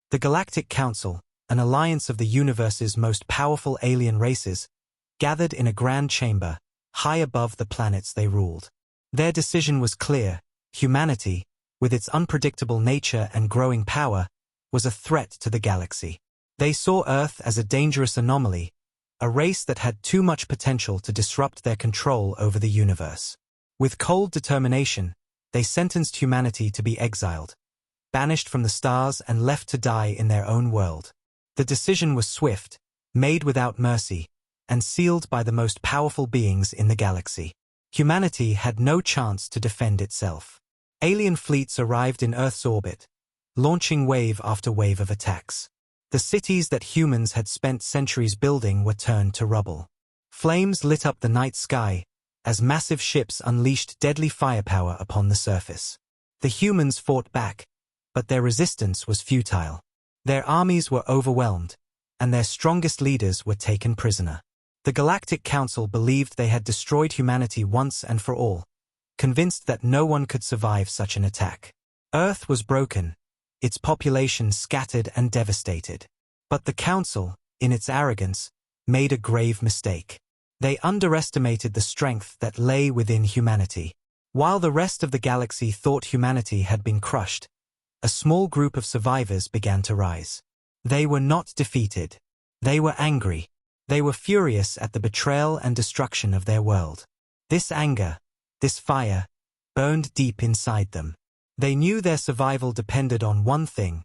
The Galactic Council, an alliance of the universe's most powerful alien races, gathered in a grand chamber, high above the planets they ruled. Their decision was clear: humanity, with its unpredictable nature and growing power, was a threat to the galaxy. They saw Earth as a dangerous anomaly, a race that had too much potential to disrupt their control over the universe. With cold determination, they sentenced humanity to be exiled, banished from the stars and left to die in their own world. The decision was swift, made without mercy, and sealed by the most powerful beings in the galaxy. Humanity had no chance to defend itself. Alien fleets arrived in Earth's orbit, launching wave after wave of attacks. The cities that humans had spent centuries building were turned to rubble. Flames lit up the night sky as massive ships unleashed deadly firepower upon the surface. The humans fought back, but their resistance was futile. Their armies were overwhelmed, and their strongest leaders were taken prisoner. The Galactic Council believed they had destroyed humanity once and for all, convinced that no one could survive such an attack. Earth was broken, its population scattered and devastated. But the Council, in its arrogance, made a grave mistake. They underestimated the strength that lay within humanity. While the rest of the galaxy thought humanity had been crushed, a small group of survivors began to rise. They were not defeated. They were angry. They were furious at the betrayal and destruction of their world. This anger, this fire, burned deep inside them. They knew their survival depended on one thing: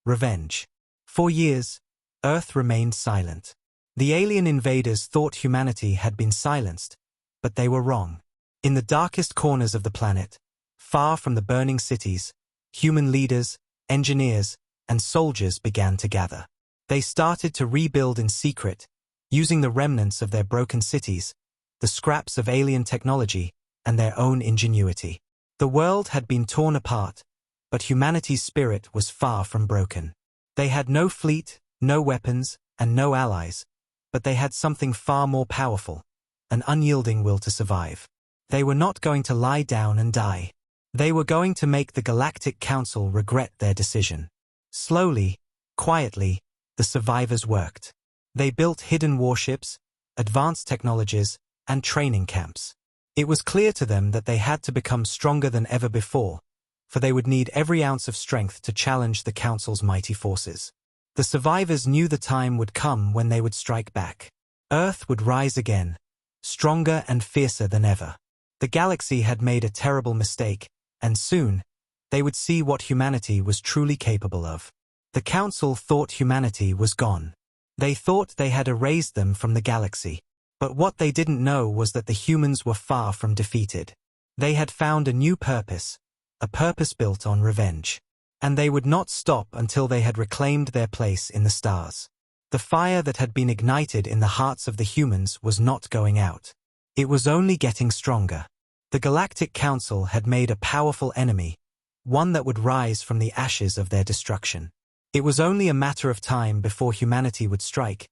revenge. For years, Earth remained silent. The alien invaders thought humanity had been silenced, but they were wrong. In the darkest corners of the planet, far from the burning cities, human leaders, engineers, and soldiers began to gather. They started to rebuild in secret, using the remnants of their broken cities, the scraps of alien technology, and their own ingenuity. The world had been torn apart, but humanity's spirit was far from broken. They had no fleet, no weapons, and no allies, but they had something far more powerful: an unyielding will to survive. They were not going to lie down and die. They were going to make the Galactic Council regret their decision. Slowly, quietly, the survivors worked. They built hidden warships, advanced technologies, and training camps. It was clear to them that they had to become stronger than ever before, for they would need every ounce of strength to challenge the Council's mighty forces. The survivors knew the time would come when they would strike back. Earth would rise again, stronger and fiercer than ever. The galaxy had made a terrible mistake, and soon, they would see what humanity was truly capable of. The Council thought humanity was gone. They thought they had erased them from the galaxy. But what they didn't know was that the humans were far from defeated. They had found a new purpose, a purpose built on revenge. And they would not stop until they had reclaimed their place in the stars. The fire that had been ignited in the hearts of the humans was not going out. It was only getting stronger. The Galactic Council had made a powerful enemy, one that would rise from the ashes of their destruction. It was only a matter of time before humanity would strike,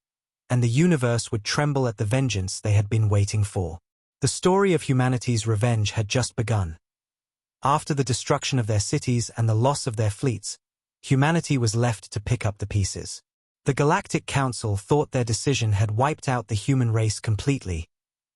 and the universe would tremble at the vengeance they had been waiting for. The story of humanity's revenge had just begun. After the destruction of their cities and the loss of their fleets, humanity was left to pick up the pieces. The Galactic Council thought their decision had wiped out the human race completely,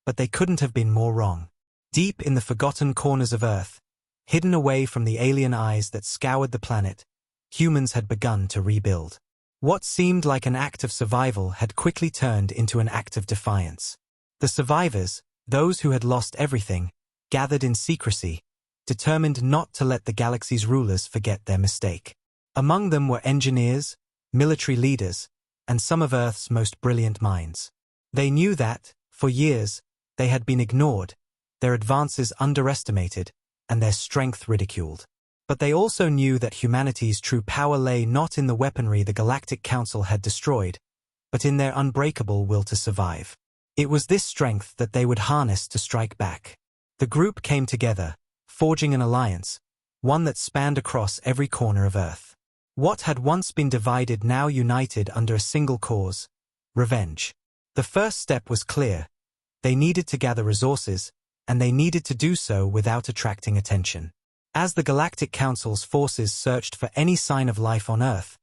but they couldn't have been more wrong. Deep in the forgotten corners of Earth, hidden away from the alien eyes that scoured the planet, humans had begun to rebuild. What seemed like an act of survival had quickly turned into an act of defiance. The survivors, those who had lost everything, gathered in secrecy, determined not to let the galaxy's rulers forget their mistake. Among them were engineers, military leaders, and some of Earth's most brilliant minds. They knew that, for years, they had been ignored, their advances underestimated, and their strength ridiculed. But they also knew that humanity's true power lay not in the weaponry the Galactic Council had destroyed, but in their unbreakable will to survive. It was this strength that they would harness to strike back. The group came together, forging an alliance, one that spanned across every corner of Earth. What had once been divided now united under a single cause: revenge. The first step was clear. They needed to gather resources, and they needed to do so without attracting attention. As the Galactic Council's forces searched for any sign of life on Earth,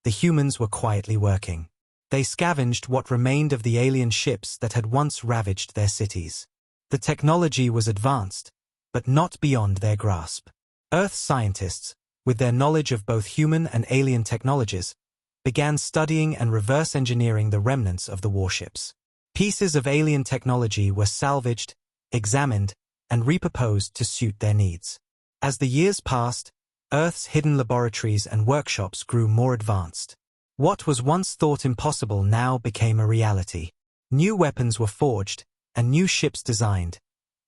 the humans were quietly working. They scavenged what remained of the alien ships that had once ravaged their cities. The technology was advanced, but not beyond their grasp. Earth scientists, with their knowledge of both human and alien technologies, began studying and reverse engineering the remnants of the warships. Pieces of alien technology were salvaged, examined, and repurposed to suit their needs. As the years passed, Earth's hidden laboratories and workshops grew more advanced. What was once thought impossible now became a reality. New weapons were forged, and new ships designed,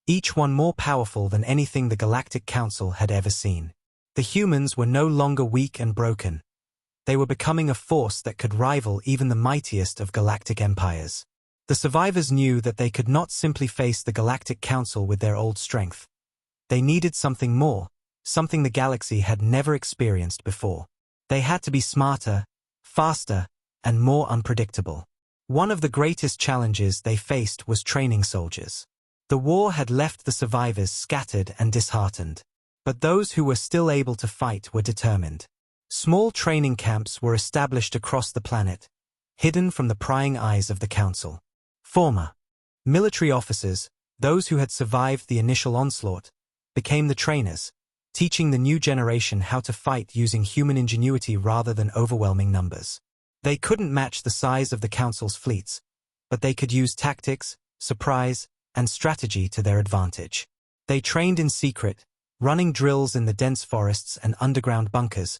each one more powerful than anything the Galactic Council had ever seen. The humans were no longer weak and broken. They were becoming a force that could rival even the mightiest of galactic empires. The survivors knew that they could not simply face the Galactic Council with their old strength. They needed something more, something the galaxy had never experienced before. They had to be smarter, faster, and more unpredictable. One of the greatest challenges they faced was training soldiers. The war had left the survivors scattered and disheartened. But those who were still able to fight were determined. Small training camps were established across the planet, hidden from the prying eyes of the Council. Former military officers, those who had survived the initial onslaught, became the trainers, teaching the new generation how to fight using human ingenuity rather than overwhelming numbers. They couldn't match the size of the Council's fleets, but they could use tactics, surprise, and strategy to their advantage. They trained in secret, running drills in the dense forests and underground bunkers,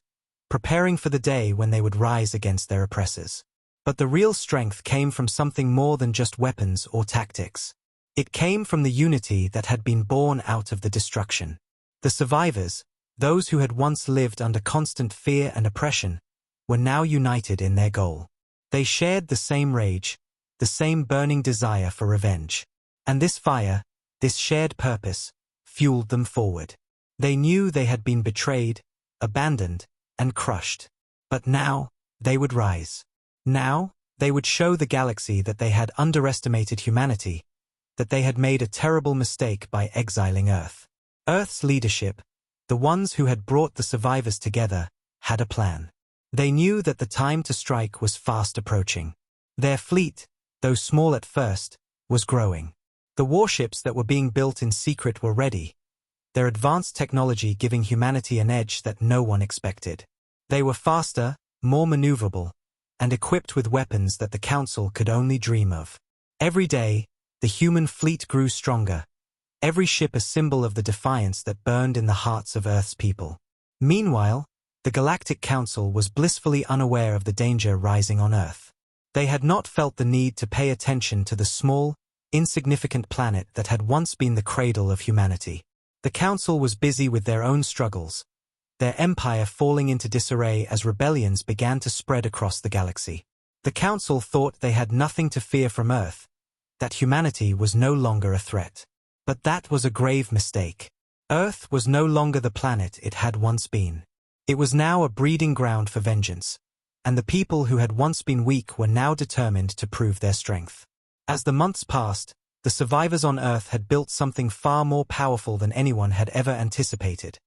preparing for the day when they would rise against their oppressors. But the real strength came from something more than just weapons or tactics. It came from the unity that had been born out of the destruction. The survivors, those who had once lived under constant fear and oppression, were now united in their goal. They shared the same rage, the same burning desire for revenge. And this fire, this shared purpose, fueled them forward. They knew they had been betrayed, abandoned, and crushed. But now, they would rise. Now, they would show the galaxy that they had underestimated humanity, that they had made a terrible mistake by exiling Earth. Earth's leadership, the ones who had brought the survivors together, had a plan. They knew that the time to strike was fast approaching. Their fleet, though small at first, was growing. The warships that were being built in secret were ready, their advanced technology giving humanity an edge that no one expected. They were faster, more maneuverable, and equipped with weapons that the Council could only dream of. Every day, the human fleet grew stronger, every ship a symbol of the defiance that burned in the hearts of Earth's people. Meanwhile, the Galactic Council was blissfully unaware of the danger rising on Earth. They had not felt the need to pay attention to the small, insignificant planet that had once been the cradle of humanity. The Council was busy with their own struggles, their empire falling into disarray as rebellions began to spread across the galaxy. The Council thought they had nothing to fear from Earth, that humanity was no longer a threat. But that was a grave mistake. Earth was no longer the planet it had once been. It was now a breeding ground for vengeance, and the people who had once been weak were now determined to prove their strength. As the months passed, the survivors on Earth had built something far more powerful than anyone had ever anticipated.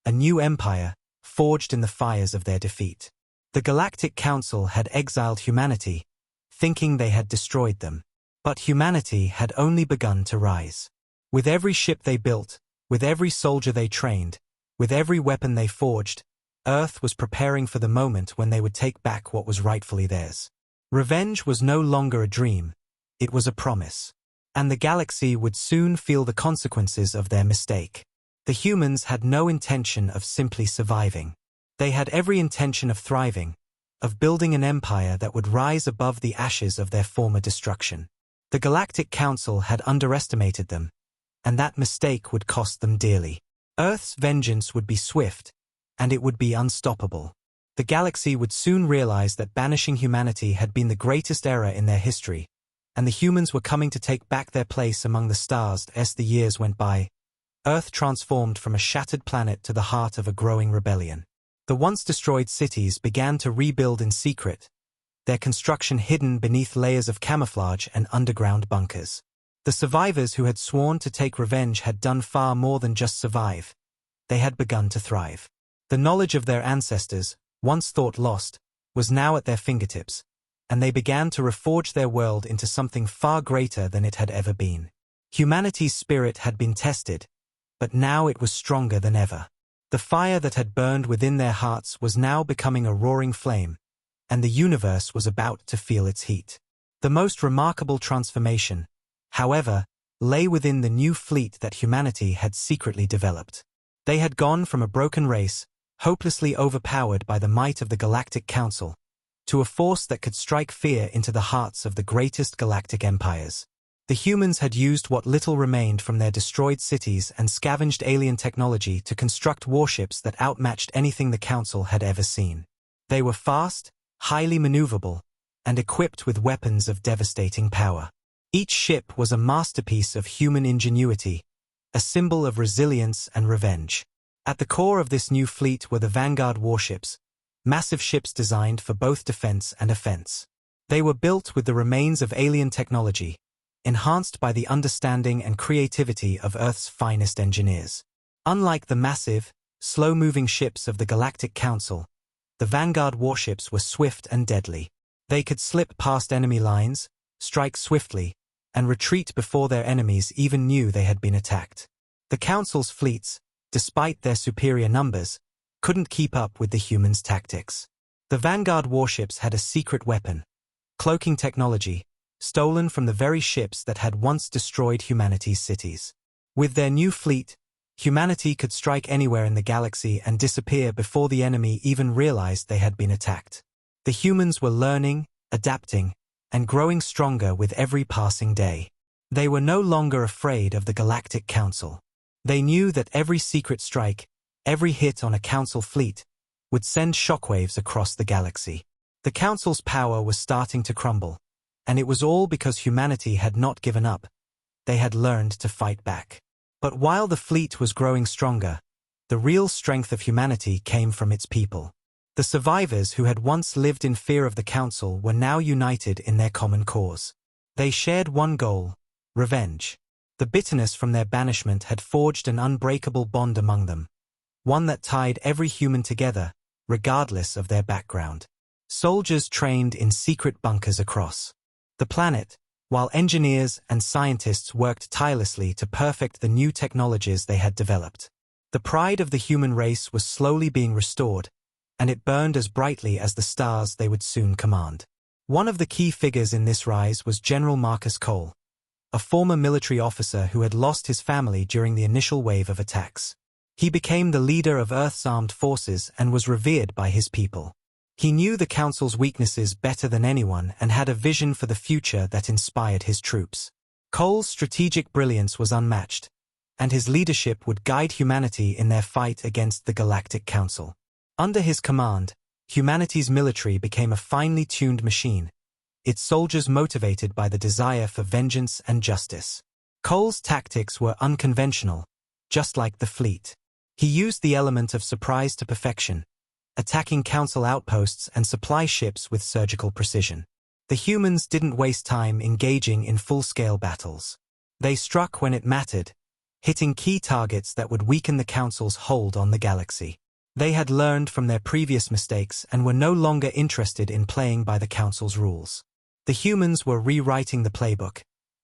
A new empire, forged in the fires of their defeat. The Galactic Council had exiled humanity, thinking they had destroyed them. But humanity had only begun to rise. With every ship they built, with every soldier they trained, with every weapon they forged, Earth was preparing for the moment when they would take back what was rightfully theirs. Revenge was no longer a dream, it was a promise. And the galaxy would soon feel the consequences of their mistake. The humans had no intention of simply surviving. They had every intention of thriving, of building an empire that would rise above the ashes of their former destruction. The Galactic Council had underestimated them, and that mistake would cost them dearly. Earth's vengeance would be swift, and it would be unstoppable. The galaxy would soon realize that banishing humanity had been the greatest error in their history, and the humans were coming to take back their place among the stars as the years went by. Earth transformed from a shattered planet to the heart of a growing rebellion. The once destroyed cities began to rebuild in secret, their construction hidden beneath layers of camouflage and underground bunkers. The survivors who had sworn to take revenge had done far more than just survive. They had begun to thrive. The knowledge of their ancestors, once thought lost, was now at their fingertips, and they began to reforge their world into something far greater than it had ever been. Humanity's spirit had been tested, but now it was stronger than ever. The fire that had burned within their hearts was now becoming a roaring flame, and the universe was about to feel its heat. The most remarkable transformation, however, lay within the new fleet that humanity had secretly developed. They had gone from a broken race, hopelessly overpowered by the might of the Galactic Council, to a force that could strike fear into the hearts of the greatest galactic empires. The humans had used what little remained from their destroyed cities and scavenged alien technology to construct warships that outmatched anything the Council had ever seen. They were fast, highly maneuverable, and equipped with weapons of devastating power. Each ship was a masterpiece of human ingenuity, a symbol of resilience and revenge. At the core of this new fleet were the Vanguard warships, massive ships designed for both defense and offense. They were built with the remains of alien technology, enhanced by the understanding and creativity of Earth's finest engineers. Unlike the massive, slow-moving ships of the Galactic Council, the Vanguard warships were swift and deadly. They could slip past enemy lines, strike swiftly, and retreat before their enemies even knew they had been attacked. The Council's fleets, despite their superior numbers, couldn't keep up with the humans' tactics. The Vanguard warships had a secret weapon, cloaking technology, stolen from the very ships that had once destroyed humanity's cities. With their new fleet, humanity could strike anywhere in the galaxy and disappear before the enemy even realized they had been attacked. The humans were learning, adapting, and growing stronger with every passing day. They were no longer afraid of the Galactic Council. They knew that every secret strike, every hit on a Council fleet, would send shockwaves across the galaxy. The Council's power was starting to crumble, and it was all because humanity had not given up. They had learned to fight back. But while the fleet was growing stronger, the real strength of humanity came from its people. The survivors who had once lived in fear of the Council were now united in their common cause. They shared one goal: revenge. The bitterness from their banishment had forged an unbreakable bond among them, one that tied every human together, regardless of their background. Soldiers trained in secret bunkers across the planet, while engineers and scientists worked tirelessly to perfect the new technologies they had developed. The pride of the human race was slowly being restored, and it burned as brightly as the stars they would soon command. One of the key figures in this rise was General Marcus Cole, a former military officer who had lost his family during the initial wave of attacks. He became the leader of Earth's armed forces and was revered by his people. He knew the Council's weaknesses better than anyone and had a vision for the future that inspired his troops. Cole's strategic brilliance was unmatched, and his leadership would guide humanity in their fight against the Galactic Council. Under his command, humanity's military became a finely tuned machine, its soldiers motivated by the desire for vengeance and justice. Cole's tactics were unconventional, just like the fleet. He used the element of surprise to perfection, attacking Council outposts and supply ships with surgical precision. The humans didn't waste time engaging in full-scale battles. They struck when it mattered, hitting key targets that would weaken the Council's hold on the galaxy. They had learned from their previous mistakes and were no longer interested in playing by the Council's rules. The humans were rewriting the playbook,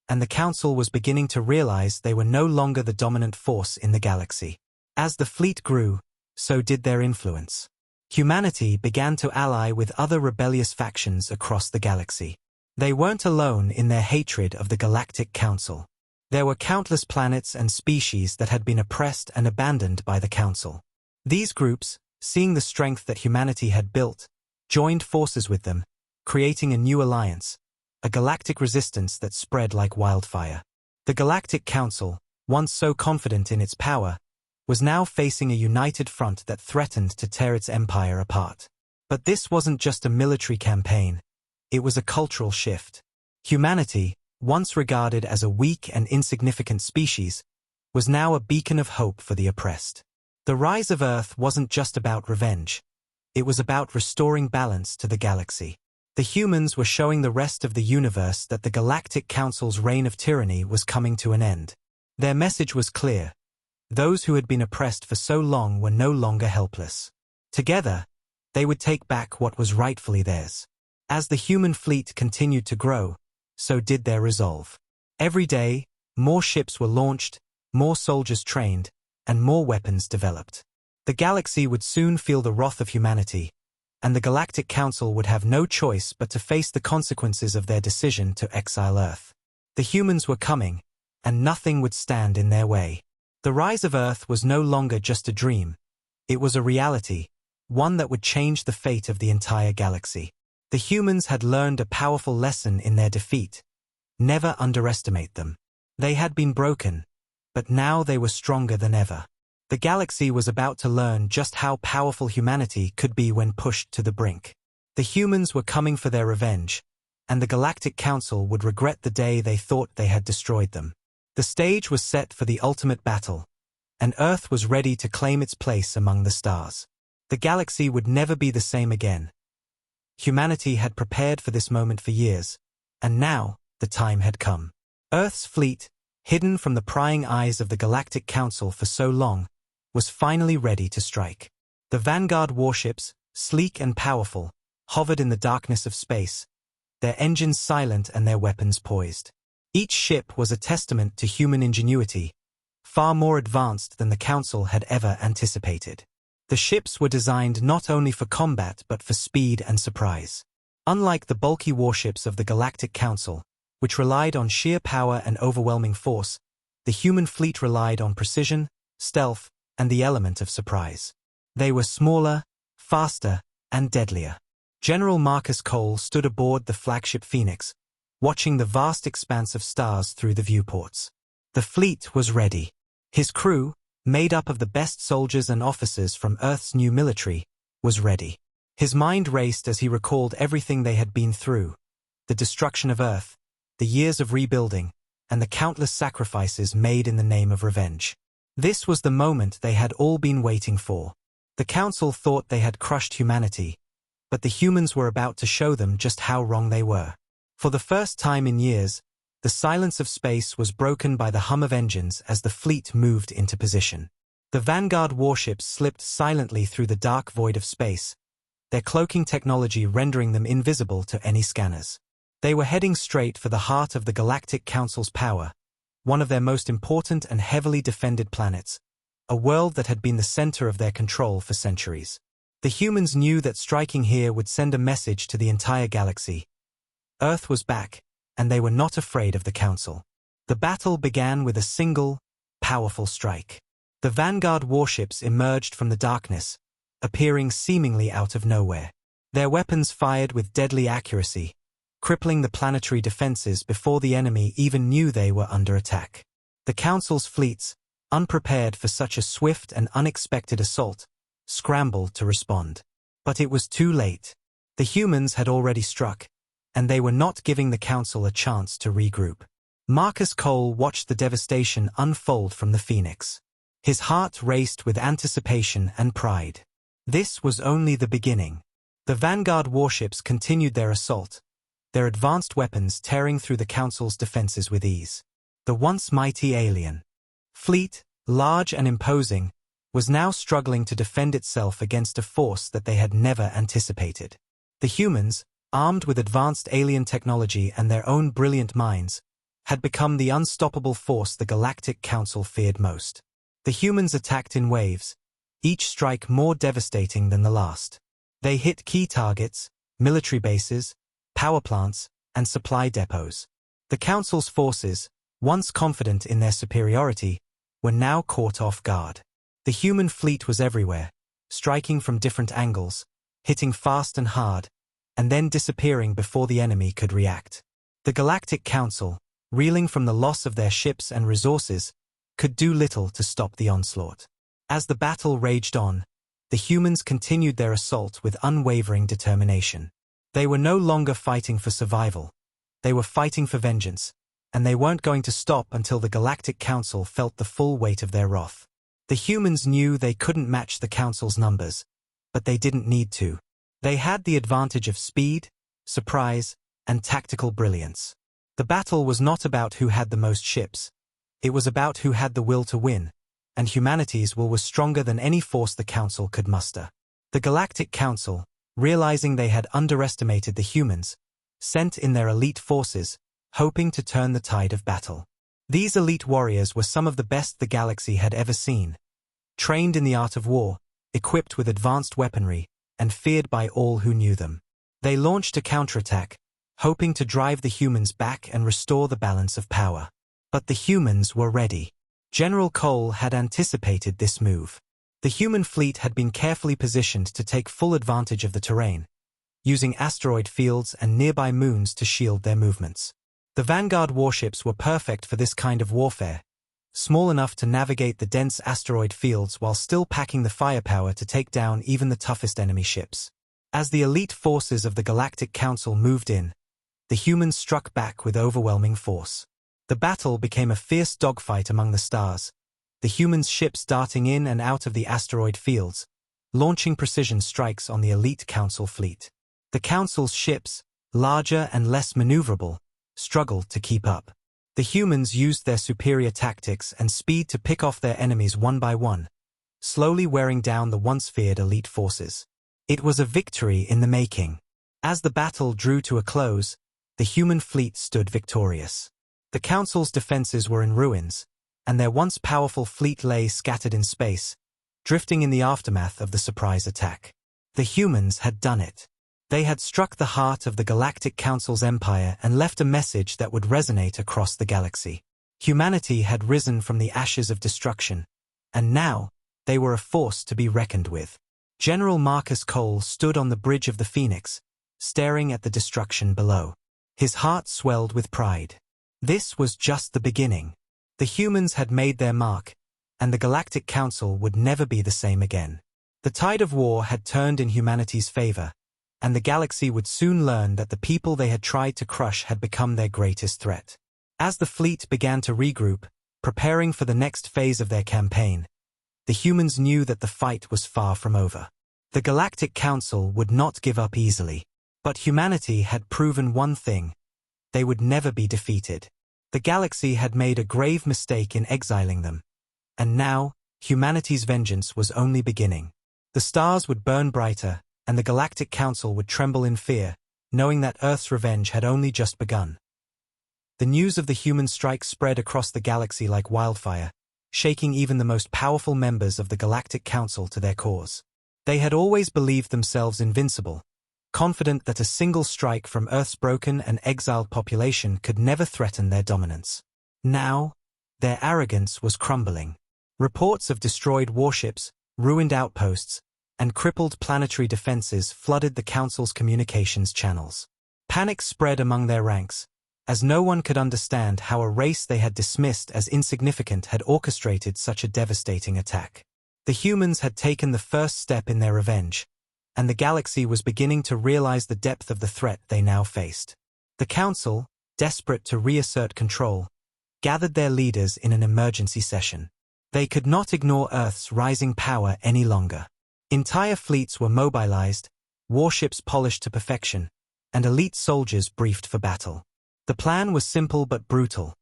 and the Council was beginning to realize they were no longer the dominant force in the galaxy. As the fleet grew, so did their influence. Humanity began to ally with other rebellious factions across the galaxy. They weren't alone in their hatred of the Galactic Council. There were countless planets and species that had been oppressed and abandoned by the Council. These groups, seeing the strength that humanity had built, joined forces with them, creating a new alliance, a galactic resistance that spread like wildfire. The Galactic Council, once so confident in its power, was now facing a united front that threatened to tear its empire apart. But this wasn't just a military campaign, it was a cultural shift. Humanity, once regarded as a weak and insignificant species, was now a beacon of hope for the oppressed. The rise of Earth wasn't just about revenge. It was about restoring balance to the galaxy. The humans were showing the rest of the universe that the Galactic Council's reign of tyranny was coming to an end. Their message was clear. Those who had been oppressed for so long were no longer helpless. Together, They would take back what was rightfully theirs. As the human fleet continued to grow, so did their resolve. Every day, more ships were launched, more soldiers trained, and more weapons developed. The galaxy would soon feel the wrath of humanity, and the Galactic Council would have no choice but to face the consequences of their decision to exile Earth. The humans were coming, and nothing would stand in their way. The rise of Earth was no longer just a dream. It was a reality, one that would change the fate of the entire galaxy. The humans had learned a powerful lesson in their defeat. Never underestimate them. They had been broken, but now they were stronger than ever. The galaxy was about to learn just how powerful humanity could be when pushed to the brink. The humans were coming for their revenge, and the Galactic Council would regret the day they thought they had destroyed them. The stage was set for the ultimate battle, and Earth was ready to claim its place among the stars. The galaxy would never be the same again. Humanity had prepared for this moment for years, and now the time had come. Earth's fleet, hidden from the prying eyes of the Galactic Council for so long, was finally ready to strike. The Vanguard warships, sleek and powerful, hovered in the darkness of space, their engines silent and their weapons poised. Each ship was a testament to human ingenuity, far more advanced than the Council had ever anticipated. The ships were designed not only for combat but for speed and surprise. Unlike the bulky warships of the Galactic Council, which relied on sheer power and overwhelming force, the human fleet relied on precision, stealth, and the element of surprise. They were smaller, faster, and deadlier. General Marcus Cole stood aboard the flagship Phoenix, watching the vast expanse of stars through the viewports. The fleet was ready. His crew, made up of the best soldiers and officers from Earth's new military, was ready. His mind raced as he recalled everything they had been through: the destruction of Earth, the years of rebuilding, and the countless sacrifices made in the name of revenge. This was the moment they had all been waiting for. The Council thought they had crushed humanity, but the humans were about to show them just how wrong they were. For the first time in years, the silence of space was broken by the hum of engines as the fleet moved into position. The Vanguard warships slipped silently through the dark void of space, their cloaking technology rendering them invisible to any scanners. They were heading straight for the heart of the Galactic Council's power, one of their most important and heavily defended planets, a world that had been the center of their control for centuries. The humans knew that striking here would send a message to the entire galaxy. Earth was back, and they were not afraid of the Council. The battle began with a single, powerful strike. The Vanguard warships emerged from the darkness, appearing seemingly out of nowhere. Their weapons fired with deadly accuracy, crippling the planetary defenses before the enemy even knew they were under attack. The Council's fleets, unprepared for such a swift and unexpected assault, scrambled to respond. But it was too late. The humans had already struck, and they were not giving the Council a chance to regroup. Marcus Cole watched the devastation unfold from the Phoenix. His heart raced with anticipation and pride. This was only the beginning. The Vanguard warships continued their assault, their advanced weapons tearing through the Council's defenses with ease. The once mighty alien fleet, large and imposing, was now struggling to defend itself against a force that they had never anticipated. The humans, armed with advanced alien technology and their own brilliant minds, had become the unstoppable force the Galactic Council feared most. The humans attacked in waves, each strike more devastating than the last. They hit key targets, military bases, power plants, and supply depots. The Council's forces, once confident in their superiority, were now caught off guard. The human fleet was everywhere, striking from different angles, hitting fast and hard, and then disappearing before the enemy could react. The Galactic Council, reeling from the loss of their ships and resources, could do little to stop the onslaught. As the battle raged on, the humans continued their assault with unwavering determination. They were no longer fighting for survival. They were fighting for vengeance, and they weren't going to stop until the Galactic Council felt the full weight of their wrath. The humans knew they couldn't match the Council's numbers, but they didn't need to. They had the advantage of speed, surprise, and tactical brilliance. The battle was not about who had the most ships. It was about who had the will to win, and humanity's will was stronger than any force the Council could muster. The Galactic Council, realizing they had underestimated the humans, sent in their elite forces, hoping to turn the tide of battle. These elite warriors were some of the best the galaxy had ever seen, trained in the art of war, equipped with advanced weaponry, and feared by all who knew them. They launched a counterattack, hoping to drive the humans back and restore the balance of power. But the humans were ready. General Cole had anticipated this move. The human fleet had been carefully positioned to take full advantage of the terrain, using asteroid fields and nearby moons to shield their movements. The Vanguard warships were perfect for this kind of warfare, small enough to navigate the dense asteroid fields while still packing the firepower to take down even the toughest enemy ships. As the elite forces of the Galactic Council moved in, the humans struck back with overwhelming force. The battle became a fierce dogfight among the stars, the humans' ships darting in and out of the asteroid fields, launching precision strikes on the elite Council fleet. The Council's ships, larger and less maneuverable, struggled to keep up. The humans used their superior tactics and speed to pick off their enemies one by one, slowly wearing down the once feared elite forces. It was a victory in the making. As the battle drew to a close, the human fleet stood victorious. The Council's defenses were in ruins, and their once powerful fleet lay scattered in space, drifting in the aftermath of the surprise attack. The humans had done it. They had struck the heart of the Galactic Council's empire and left a message that would resonate across the galaxy. Humanity had risen from the ashes of destruction, and now they were a force to be reckoned with. General Marcus Cole stood on the bridge of the Phoenix, staring at the destruction below. His heart swelled with pride. This was just the beginning. The humans had made their mark, and the Galactic Council would never be the same again. The tide of war had turned in humanity's favor, and the galaxy would soon learn that the people they had tried to crush had become their greatest threat. As the fleet began to regroup, preparing for the next phase of their campaign, the humans knew that the fight was far from over. The Galactic Council would not give up easily. But humanity had proven one thing: they would never be defeated. The galaxy had made a grave mistake in exiling them, and now humanity's vengeance was only beginning. The stars would burn brighter, and the Galactic Council would tremble in fear, knowing that Earth's revenge had only just begun. The news of the human strike spread across the galaxy like wildfire, shaking even the most powerful members of the Galactic Council to their cores. They had always believed themselves invincible, confident that a single strike from Earth's broken and exiled population could never threaten their dominance. Now, their arrogance was crumbling. Reports of destroyed warships, ruined outposts, and crippled planetary defenses flooded the Council's communications channels. Panic spread among their ranks, as no one could understand how a race they had dismissed as insignificant had orchestrated such a devastating attack. The humans had taken the first step in their revenge, and the galaxy was beginning to realize the depth of the threat they now faced. The Council, desperate to reassert control, gathered their leaders in an emergency session. They could not ignore Earth's rising power any longer. Entire fleets were mobilized, warships polished to perfection, and elite soldiers briefed for battle. The plan was simple but brutal: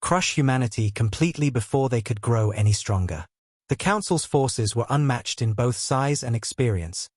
crush humanity completely before they could grow any stronger. The Council's forces were unmatched in both size and experience,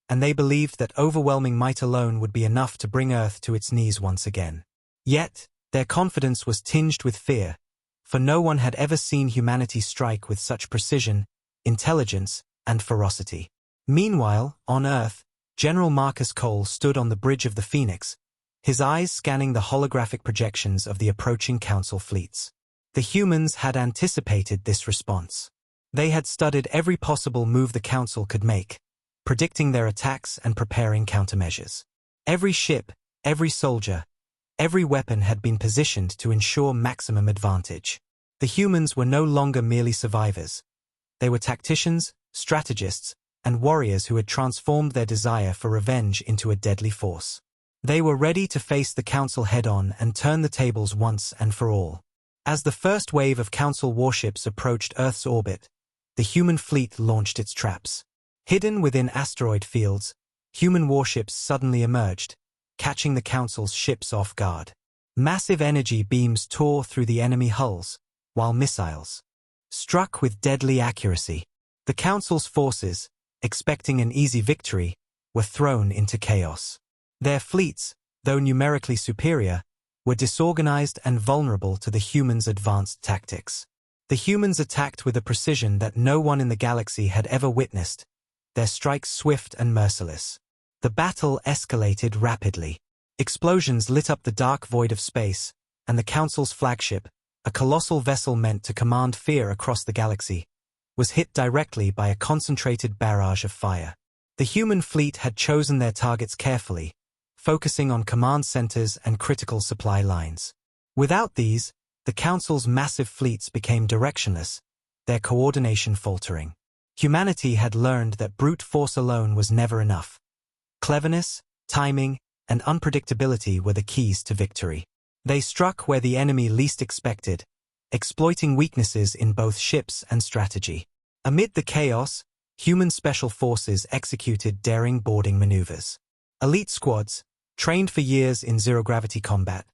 and they believed that overwhelming might alone would be enough to bring Earth to its knees once again. Yet, their confidence was tinged with fear, for no one had ever seen humanity strike with such precision, intelligence, and ferocity. Meanwhile, on Earth, General Marcus Cole stood on the bridge of the Phoenix, his eyes scanning the holographic projections of the approaching Council fleets. The humans had anticipated this response. They had studied every possible move the Council could make, predicting their attacks and preparing countermeasures. Every ship, every soldier, every weapon had been positioned to ensure maximum advantage. The humans were no longer merely survivors. They were tacticians, strategists, and warriors who had transformed their desire for revenge into a deadly force. They were ready to face the Council head-on and turn the tables once and for all. As the first wave of Council warships approached Earth's orbit, the human fleet launched its traps. Hidden within asteroid fields, human warships suddenly emerged, catching the Council's ships off guard. Massive energy beams tore through the enemy hulls, while missiles struck with deadly accuracy. The Council's forces, expecting an easy victory, were thrown into chaos. Their fleets, though numerically superior, were disorganized and vulnerable to the humans' advanced tactics. The humans attacked with a precision that no one in the galaxy had ever witnessed, their strikes swift and merciless. The battle escalated rapidly. Explosions lit up the dark void of space, and the Council's flagship, a colossal vessel meant to command fear across the galaxy, was hit directly by a concentrated barrage of fire. The human fleet had chosen their targets carefully, focusing on command centers and critical supply lines. Without these, the Council's massive fleets became directionless, their coordination faltering. Humanity had learned that brute force alone was never enough. Cleverness, timing, and unpredictability were the keys to victory. They struck where the enemy least expected, exploiting weaknesses in both ships and strategy. Amid the chaos, human special forces executed daring boarding maneuvers. Elite squads, trained for years in zero-gravity combat,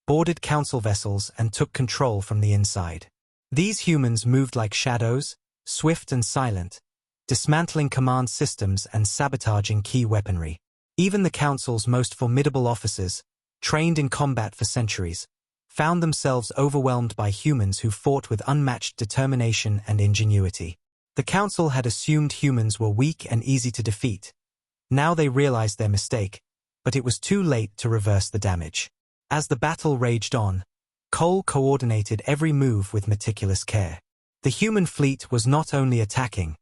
boarded Council vessels and took control from the inside. These humans moved like shadows, swift and silent, dismantling command systems and sabotaging key weaponry. Even the Council's most formidable officers, trained in combat for centuries, found themselves overwhelmed by humans who fought with unmatched determination and ingenuity. The Council had assumed humans were weak and easy to defeat. Now they realized their mistake, but it was too late to reverse the damage. As the battle raged on, Cole coordinated every move with meticulous care. The human fleet was not only attacking,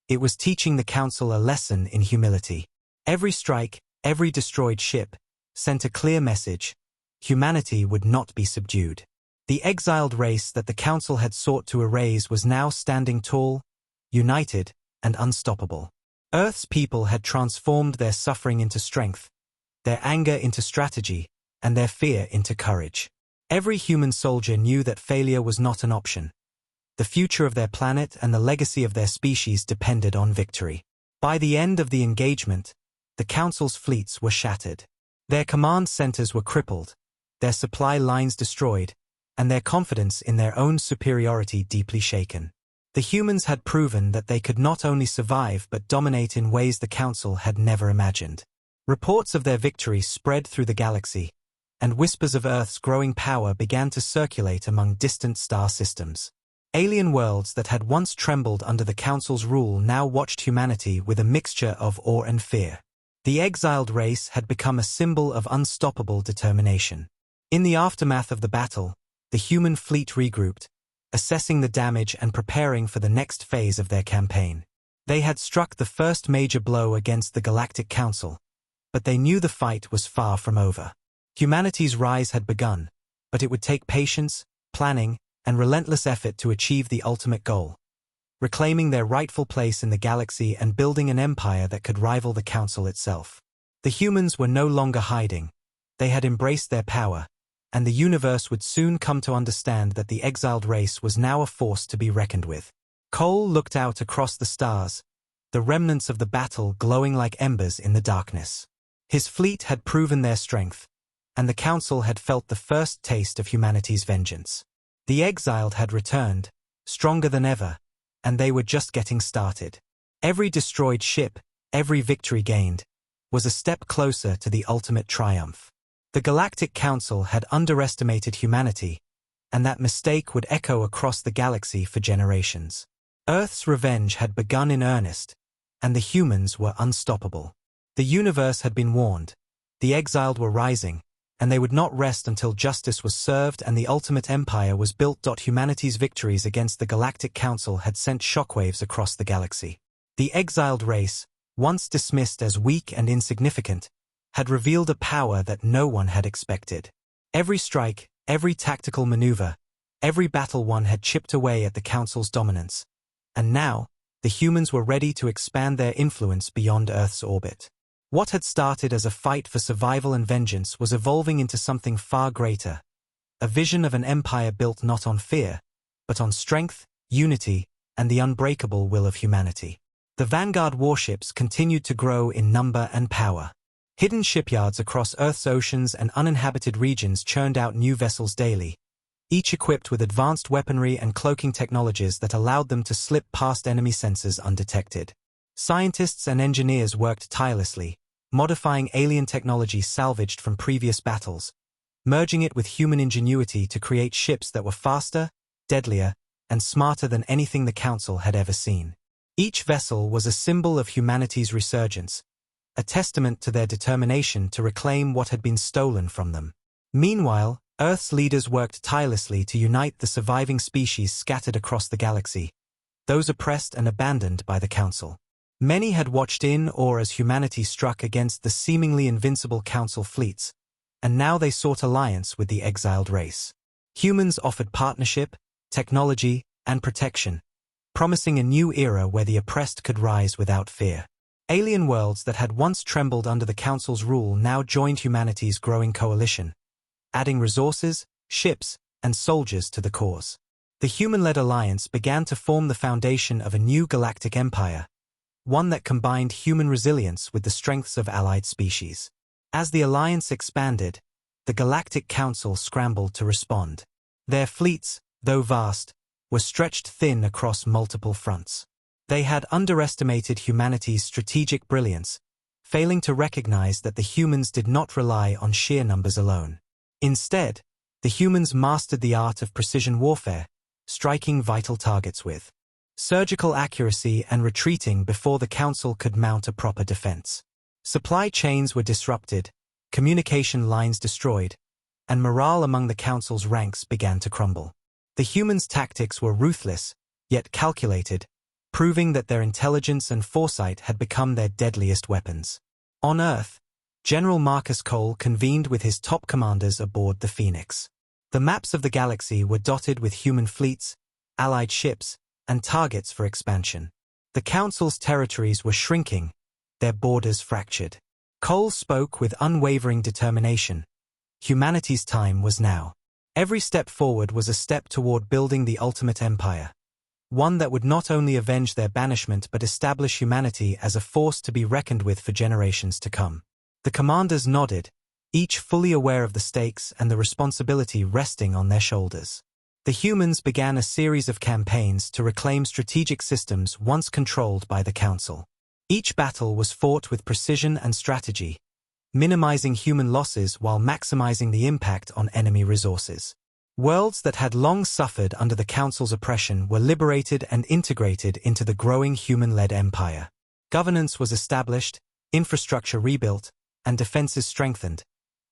it was teaching the Council a lesson in humility. Every strike, every destroyed ship, sent a clear message: humanity would not be subdued. The exiled race that the Council had sought to erase was now standing tall, united, and unstoppable. Earth's people had transformed their suffering into strength, their anger into strategy, and their fear into courage. Every human soldier knew that failure was not an option. The future of their planet and the legacy of their species depended on victory. By the end of the engagement, the Council's fleets were shattered. Their command centers were crippled, their supply lines destroyed, and their confidence in their own superiority deeply shaken. The humans had proven that they could not only survive but dominate in ways the Council had never imagined. Reports of their victory spread through the galaxy, and whispers of Earth's growing power began to circulate among distant star systems. Alien worlds that had once trembled under the Council's rule now watched humanity with a mixture of awe and fear. The exiled race had become a symbol of unstoppable determination. In the aftermath of the battle, the human fleet regrouped, assessing the damage and preparing for the next phase of their campaign. They had struck the first major blow against the Galactic Council, but they knew the fight was far from over. Humanity's rise had begun, but it would take patience, planning, and relentless effort to achieve the ultimate goal: reclaiming their rightful place in the galaxy and building an empire that could rival the Council itself. The humans were no longer hiding. They had embraced their power, and the universe would soon come to understand that the exiled race was now a force to be reckoned with. Cole looked out across the stars, the remnants of the battle glowing like embers in the darkness. His fleet had proven their strength, and the Council had felt the first taste of humanity's vengeance. The exiled had returned, stronger than ever, and they were just getting started. Every destroyed ship, every victory gained, was a step closer to the ultimate triumph. The Galactic Council had underestimated humanity, and that mistake would echo across the galaxy for generations. Earth's revenge had begun in earnest, and the humans were unstoppable. The universe had been warned. The exiled were rising, and they would not rest until justice was served and the ultimate empire was built. Humanity's victories against the Galactic Council had sent shockwaves across the galaxy. The exiled race, once dismissed as weak and insignificant, had revealed a power that no one had expected. Every strike, every tactical maneuver, every battle won had chipped away at the Council's dominance. And now, the humans were ready to expand their influence beyond Earth's orbit. What had started as a fight for survival and vengeance was evolving into something far greater, a vision of an empire built not on fear, but on strength, unity, and the unbreakable will of humanity. The Vanguard warships continued to grow in number and power. Hidden shipyards across Earth's oceans and uninhabited regions churned out new vessels daily, each equipped with advanced weaponry and cloaking technologies that allowed them to slip past enemy sensors undetected. Scientists and engineers worked tirelessly, modifying alien technology salvaged from previous battles, merging it with human ingenuity to create ships that were faster, deadlier, and smarter than anything the Council had ever seen. Each vessel was a symbol of humanity's resurgence, a testament to their determination to reclaim what had been stolen from them. Meanwhile, Earth's leaders worked tirelessly to unite the surviving species scattered across the galaxy, those oppressed and abandoned by the Council. Many had watched in awe as humanity struck against the seemingly invincible Council fleets, and now they sought alliance with the exiled race. Humans offered partnership, technology, and protection, promising a new era where the oppressed could rise without fear. Alien worlds that had once trembled under the Council's rule now joined humanity's growing coalition, adding resources, ships, and soldiers to the cause. The human-led alliance began to form the foundation of a new galactic empire, one that combined human resilience with the strengths of allied species. As the alliance expanded, the Galactic Council scrambled to respond. Their fleets, though vast, were stretched thin across multiple fronts. They had underestimated humanity's strategic brilliance, failing to recognize that the humans did not rely on sheer numbers alone. Instead, the humans mastered the art of precision warfare, striking vital targets with surgical accuracy and retreating before the Council could mount a proper defense. Supply chains were disrupted, communication lines destroyed, and morale among the Council's ranks began to crumble. The humans' tactics were ruthless, yet calculated, proving that their intelligence and foresight had become their deadliest weapons. On Earth, General Marcus Cole convened with his top commanders aboard the Phoenix. The maps of the galaxy were dotted with human fleets, allied ships, and targets for expansion. The Council's territories were shrinking, their borders fractured. Cole spoke with unwavering determination. Humanity's time was now. Every step forward was a step toward building the ultimate empire, one that would not only avenge their banishment but establish humanity as a force to be reckoned with for generations to come. The commanders nodded, each fully aware of the stakes and the responsibility resting on their shoulders. The humans began a series of campaigns to reclaim strategic systems once controlled by the Council. Each battle was fought with precision and strategy, minimizing human losses while maximizing the impact on enemy resources. Worlds that had long suffered under the Council's oppression were liberated and integrated into the growing human-led empire. Governance was established, infrastructure rebuilt, and defenses strengthened,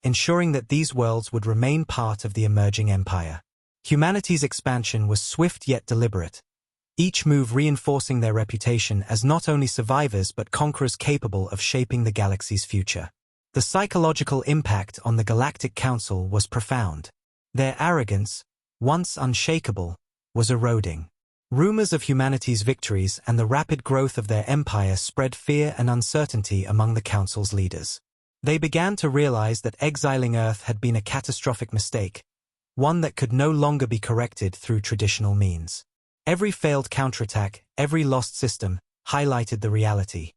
ensuring that these worlds would remain part of the emerging empire. Humanity's expansion was swift yet deliberate, each move reinforcing their reputation as not only survivors but conquerors capable of shaping the galaxy's future. The psychological impact on the Galactic Council was profound. Their arrogance, once unshakable, was eroding. Rumors of humanity's victories and the rapid growth of their empire spread fear and uncertainty among the Council's leaders. They began to realize that exiling Earth had been a catastrophic mistake, one that could no longer be corrected through traditional means. Every failed counterattack, every lost system, highlighted the reality.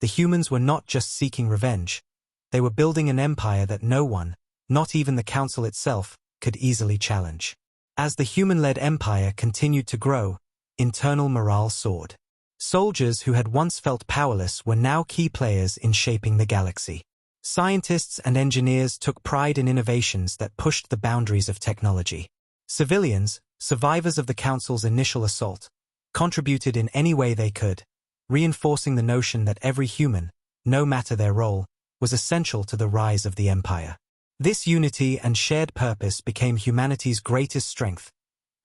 The humans were not just seeking revenge, they were building an empire that no one, not even the Council itself, could easily challenge. As the human-led empire continued to grow, internal morale soared. Soldiers who had once felt powerless were now key players in shaping the galaxy. Scientists and engineers took pride in innovations that pushed the boundaries of technology. Civilians, survivors of the Council's initial assault, contributed in any way they could, reinforcing the notion that every human, no matter their role, was essential to the rise of the empire. This unity and shared purpose became humanity's greatest strength,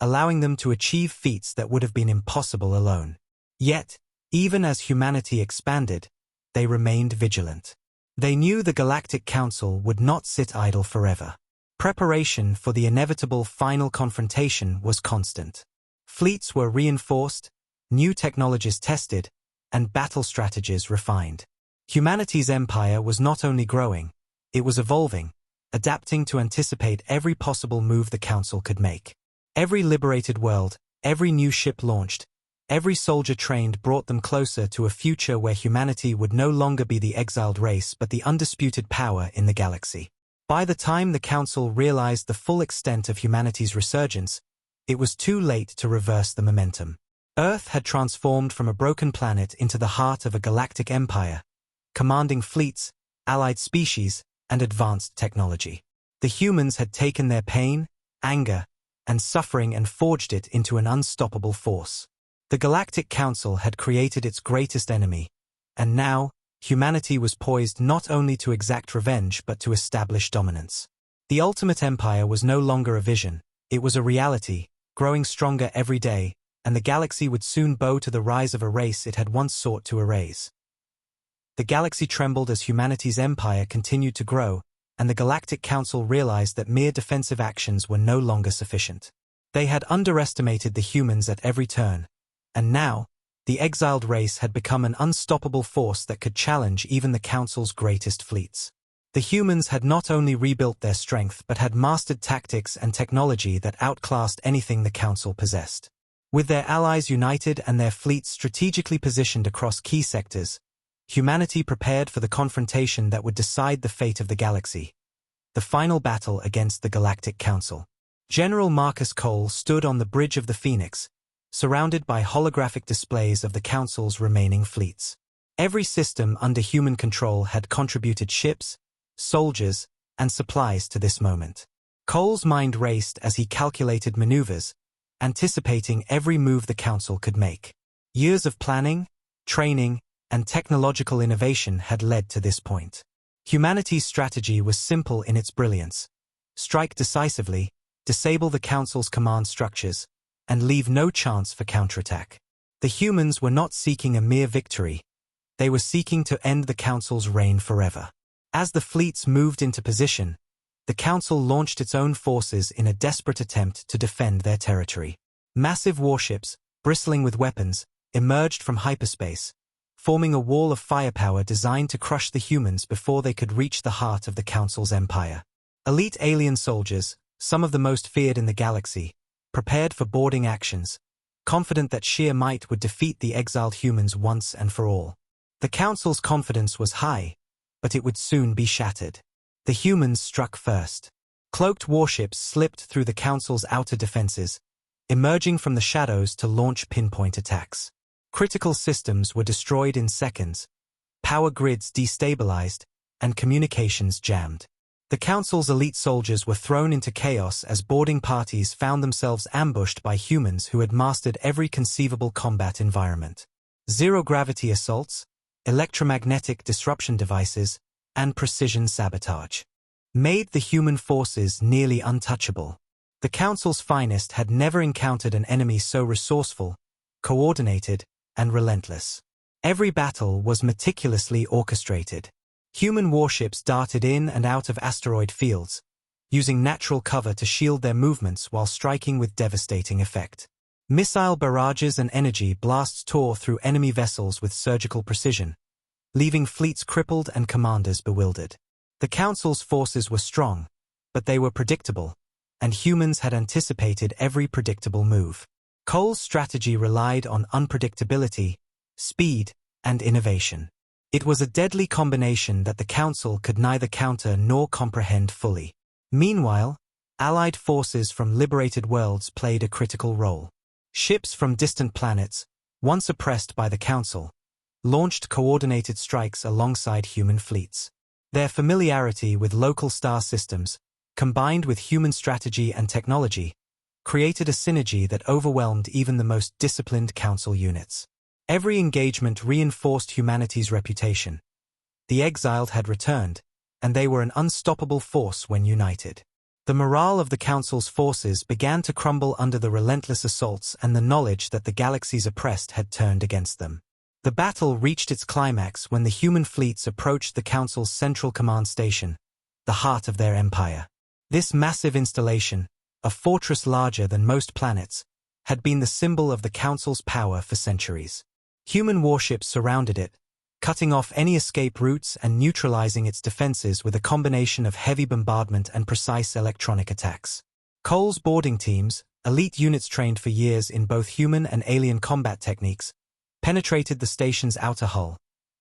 allowing them to achieve feats that would have been impossible alone. Yet, even as humanity expanded, they remained vigilant. They knew the Galactic Council would not sit idle forever. Preparation for the inevitable final confrontation was constant. Fleets were reinforced, new technologies tested, and battle strategies refined. Humanity's empire was not only growing, it was evolving, adapting to anticipate every possible move the Council could make. Every liberated world, every new ship launched, every soldier trained brought them closer to a future where humanity would no longer be the exiled race but the undisputed power in the galaxy. By the time the Council realized the full extent of humanity's resurgence, it was too late to reverse the momentum. Earth had transformed from a broken planet into the heart of a galactic empire, commanding fleets, allied species, and advanced technology. The humans had taken their pain, anger, and suffering and forged it into an unstoppable force. The Galactic Council had created its greatest enemy, and now, humanity was poised not only to exact revenge but to establish dominance. The ultimate empire was no longer a vision, it was a reality, growing stronger every day, and the galaxy would soon bow to the rise of a race it had once sought to erase. The galaxy trembled as humanity's empire continued to grow, and the Galactic Council realized that mere defensive actions were no longer sufficient. They had underestimated the humans at every turn, and now, the exiled race had become an unstoppable force that could challenge even the Council's greatest fleets. The humans had not only rebuilt their strength but had mastered tactics and technology that outclassed anything the Council possessed. With their allies united and their fleets strategically positioned across key sectors, humanity prepared for the confrontation that would decide the fate of the galaxy. The final battle against the Galactic Council. General Marcus Cole stood on the bridge of the Phoenix, surrounded by holographic displays of the Council's remaining fleets. Every system under human control had contributed ships, soldiers, and supplies to this moment. Cole's mind raced as he calculated maneuvers, anticipating every move the Council could make. Years of planning, training, and technological innovation had led to this point. Humanity's strategy was simple in its brilliance. Strike decisively, disable the Council's command structures, and leave no chance for counterattack. The humans were not seeking a mere victory, they were seeking to end the Council's reign forever. As the fleets moved into position, the Council launched its own forces in a desperate attempt to defend their territory. Massive warships, bristling with weapons, emerged from hyperspace, forming a wall of firepower designed to crush the humans before they could reach the heart of the Council's empire. Elite alien soldiers, some of the most feared in the galaxy, prepared for boarding actions, confident that sheer might would defeat the exiled humans once and for all. The Council's confidence was high, but it would soon be shattered. The humans struck first. Cloaked warships slipped through the Council's outer defenses, emerging from the shadows to launch pinpoint attacks. Critical systems were destroyed in seconds, power grids destabilized, and communications jammed. The Council's elite soldiers were thrown into chaos as boarding parties found themselves ambushed by humans who had mastered every conceivable combat environment. Zero-gravity assaults, electromagnetic disruption devices, and precision sabotage made the human forces nearly untouchable. The Council's finest had never encountered an enemy so resourceful, coordinated, and relentless. Every battle was meticulously orchestrated. Human warships darted in and out of asteroid fields, using natural cover to shield their movements while striking with devastating effect. Missile barrages and energy blasts tore through enemy vessels with surgical precision, leaving fleets crippled and commanders bewildered. The Council's forces were strong, but they were predictable, and humans had anticipated every predictable move. Cole's strategy relied on unpredictability, speed, and innovation. It was a deadly combination that the Council could neither counter nor comprehend fully. Meanwhile, allied forces from liberated worlds played a critical role. Ships from distant planets, once oppressed by the Council, launched coordinated strikes alongside human fleets. Their familiarity with local star systems, combined with human strategy and technology, created a synergy that overwhelmed even the most disciplined Council units. Every engagement reinforced humanity's reputation. The exiled had returned, and they were an unstoppable force when united. The morale of the Council's forces began to crumble under the relentless assaults and the knowledge that the galaxy's oppressed had turned against them. The battle reached its climax when the human fleets approached the Council's central command station, the heart of their empire. This massive installation, a fortress larger than most planets, had been the symbol of the Council's power for centuries. Human warships surrounded it, cutting off any escape routes and neutralizing its defenses with a combination of heavy bombardment and precise electronic attacks. Cole's boarding teams, elite units trained for years in both human and alien combat techniques, penetrated the station's outer hull,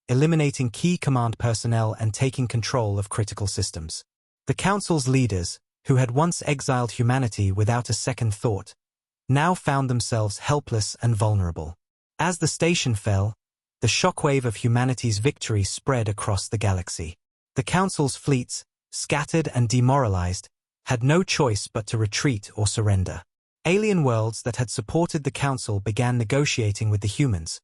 eliminating key command personnel and taking control of critical systems. The Council's leaders, who had once exiled humanity without a second thought, now found themselves helpless and vulnerable. As the station fell, the shockwave of humanity's victory spread across the galaxy. The Council's fleets, scattered and demoralized, had no choice but to retreat or surrender. Alien worlds that had supported the Council began negotiating with the humans,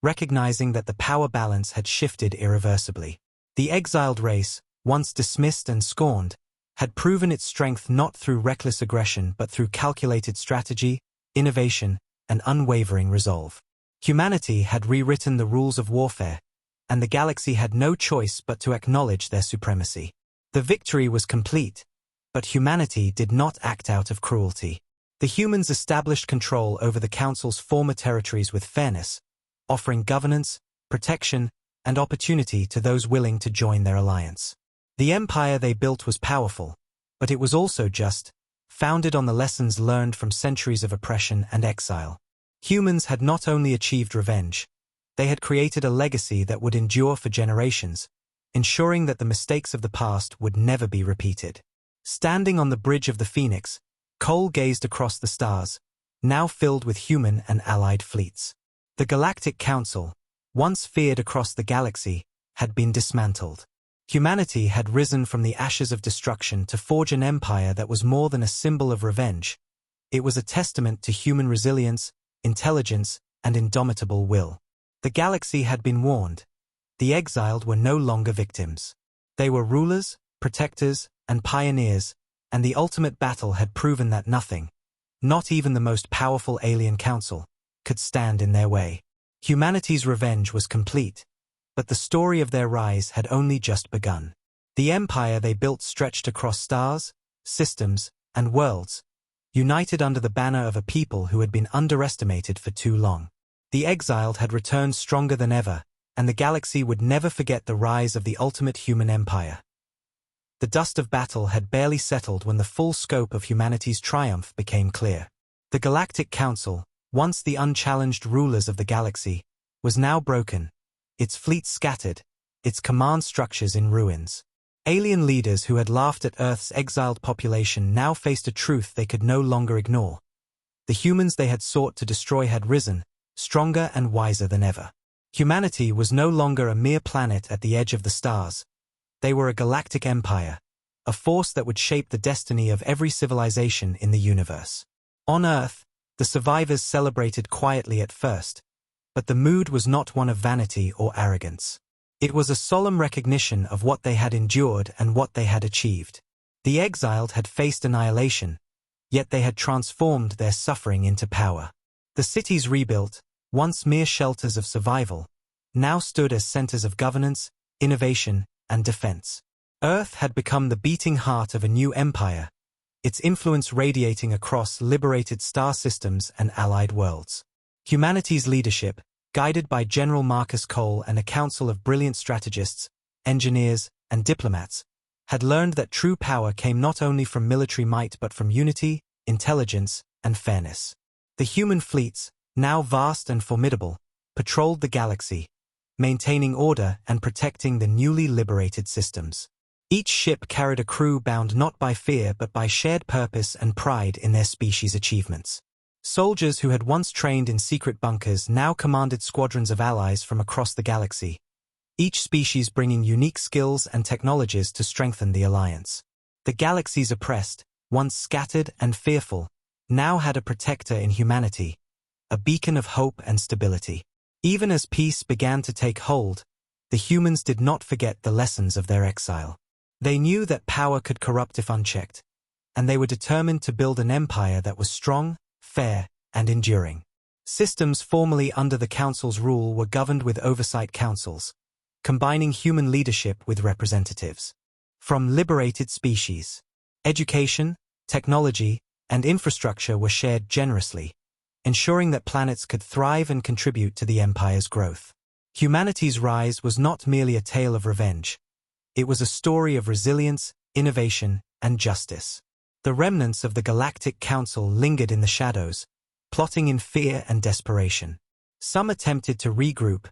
recognizing that the power balance had shifted irreversibly. The exiled race, once dismissed and scorned, had proven its strength not through reckless aggression but through calculated strategy, innovation, and unwavering resolve. Humanity had rewritten the rules of warfare, and the galaxy had no choice but to acknowledge their supremacy. The victory was complete, but humanity did not act out of cruelty. The humans established control over the Council's former territories with fairness, offering governance, protection, and opportunity to those willing to join their alliance. The empire they built was powerful, but it was also just, founded on the lessons learned from centuries of oppression and exile. Humans had not only achieved revenge, they had created a legacy that would endure for generations, ensuring that the mistakes of the past would never be repeated. Standing on the bridge of the Phoenix, Cole gazed across the stars, now filled with human and allied fleets. The Galactic Council, once feared across the galaxy, had been dismantled. Humanity had risen from the ashes of destruction to forge an empire that was more than a symbol of revenge. It was a testament to human resilience, intelligence, and indomitable will. The galaxy had been warned. The exiled were no longer victims. They were rulers, protectors, and pioneers, and the ultimate battle had proven that nothing, not even the most powerful alien council, could stand in their way. Humanity's revenge was complete, but the story of their rise had only just begun. The empire they built stretched across stars, systems, and worlds, united under the banner of a people who had been underestimated for too long. The exiled had returned stronger than ever, and the galaxy would never forget the rise of the ultimate human empire. The dust of battle had barely settled when the full scope of humanity's triumph became clear. The Galactic Council, once the unchallenged rulers of the galaxy, was now broken, its fleets scattered, its command structures in ruins. Alien leaders who had laughed at Earth's exiled population now faced a truth they could no longer ignore. The humans they had sought to destroy had risen, stronger and wiser than ever. Humanity was no longer a mere planet at the edge of the stars. They were a galactic empire, a force that would shape the destiny of every civilization in the universe. On Earth, the survivors celebrated quietly at first, but the mood was not one of vanity or arrogance. It was a solemn recognition of what they had endured and what they had achieved. The exiled had faced annihilation, yet they had transformed their suffering into power. The cities rebuilt, once mere shelters of survival, now stood as centers of governance, innovation, and defense. Earth had become the beating heart of a new empire, its influence radiating across liberated star systems and allied worlds. Humanity's leadership, guided by General Marcus Cole and a council of brilliant strategists, engineers, and diplomats, had learned that true power came not only from military might but from unity, intelligence, and fairness. The human fleets, now vast and formidable, patrolled the galaxy, maintaining order and protecting the newly liberated systems. Each ship carried a crew bound not by fear but by shared purpose and pride in their species' achievements. Soldiers who had once trained in secret bunkers now commanded squadrons of allies from across the galaxy, each species bringing unique skills and technologies to strengthen the alliance. The galaxy's oppressed, once scattered and fearful, now had a protector in humanity, a beacon of hope and stability. Even as peace began to take hold, the humans did not forget the lessons of their exile. They knew that power could corrupt if unchecked, and they were determined to build an empire that was strong, fair, and enduring. Systems formerly under the Council's rule were governed with oversight councils, combining human leadership with representatives from liberated species. Education, technology, and infrastructure were shared generously, ensuring that planets could thrive and contribute to the empire's growth. Humanity's rise was not merely a tale of revenge. It was a story of resilience, innovation, and justice. The remnants of the Galactic Council lingered in the shadows, plotting in fear and desperation. Some attempted to regroup,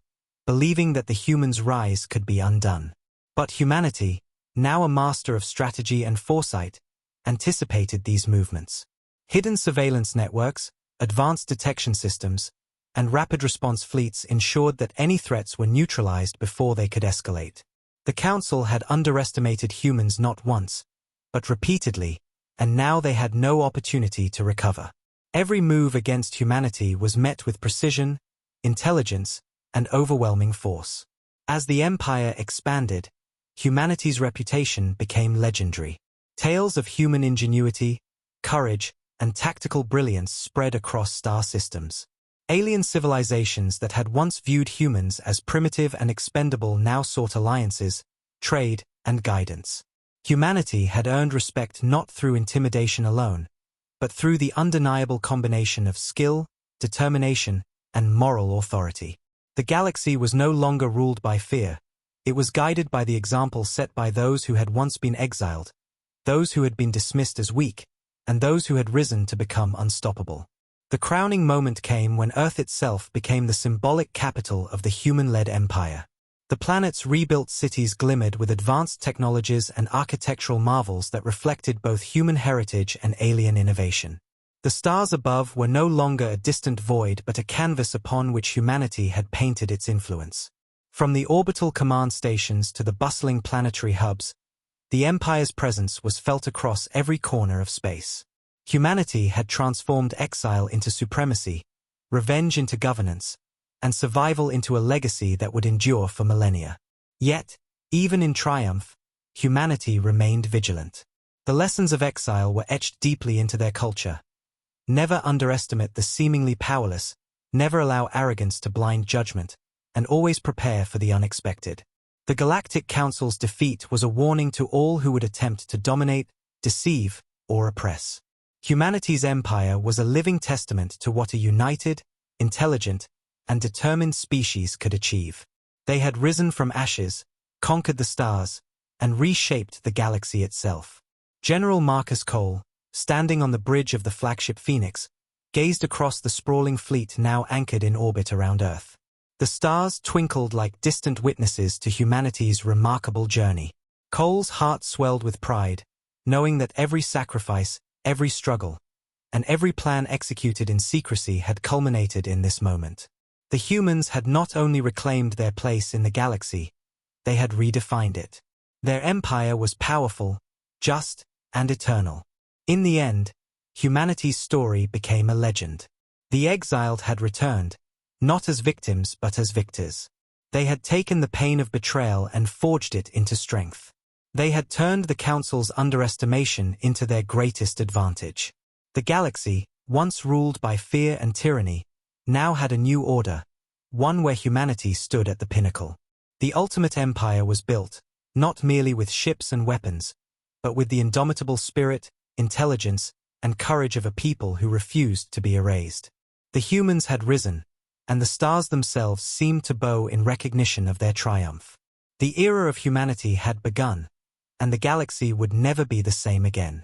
believing that the humans' rise could be undone. But humanity, now a master of strategy and foresight, anticipated these movements. Hidden surveillance networks, advanced detection systems, and rapid response fleets ensured that any threats were neutralized before they could escalate. The Council had underestimated humans not once, but repeatedly, and now they had no opportunity to recover. Every move against humanity was met with precision, intelligence, and overwhelming force. As the Empire expanded, humanity's reputation became legendary. Tales of human ingenuity, courage, and tactical brilliance spread across star systems. Alien civilizations that had once viewed humans as primitive and expendable now sought alliances, trade, and guidance. Humanity had earned respect not through intimidation alone, but through the undeniable combination of skill, determination, and moral authority. The galaxy was no longer ruled by fear. It was guided by the example set by those who had once been exiled, those who had been dismissed as weak, and those who had risen to become unstoppable. The crowning moment came when Earth itself became the symbolic capital of the human-led empire. The planet's rebuilt cities glimmered with advanced technologies and architectural marvels that reflected both human heritage and alien innovation. The stars above were no longer a distant void but a canvas upon which humanity had painted its influence. From the orbital command stations to the bustling planetary hubs, the Empire's presence was felt across every corner of space. Humanity had transformed exile into supremacy, revenge into governance, and survival into a legacy that would endure for millennia. Yet, even in triumph, humanity remained vigilant. The lessons of exile were etched deeply into their culture. Never underestimate the seemingly powerless, never allow arrogance to blind judgment, and always prepare for the unexpected. The Galactic Council's defeat was a warning to all who would attempt to dominate, deceive, or oppress. Humanity's empire was a living testament to what a united, intelligent, and determined species could achieve. They had risen from ashes, conquered the stars, and reshaped the galaxy itself. General Marcus Cole, standing on the bridge of the flagship Phoenix, gazed across the sprawling fleet now anchored in orbit around Earth. The stars twinkled like distant witnesses to humanity's remarkable journey. Cole's heart swelled with pride, knowing that every sacrifice, every struggle, and every plan executed in secrecy had culminated in this moment. The humans had not only reclaimed their place in the galaxy, they had redefined it. Their empire was powerful, just, and eternal. In the end, humanity's story became a legend. The exiled had returned, not as victims but as victors. They had taken the pain of betrayal and forged it into strength. They had turned the Council's underestimation into their greatest advantage. The galaxy, once ruled by fear and tyranny, now had a new order, one where humanity stood at the pinnacle. The ultimate empire was built, not merely with ships and weapons, but with the indomitable spirit, intelligence, and courage of a people who refused to be erased. The humans had risen, and the stars themselves seemed to bow in recognition of their triumph. The era of humanity had begun, and the galaxy would never be the same again.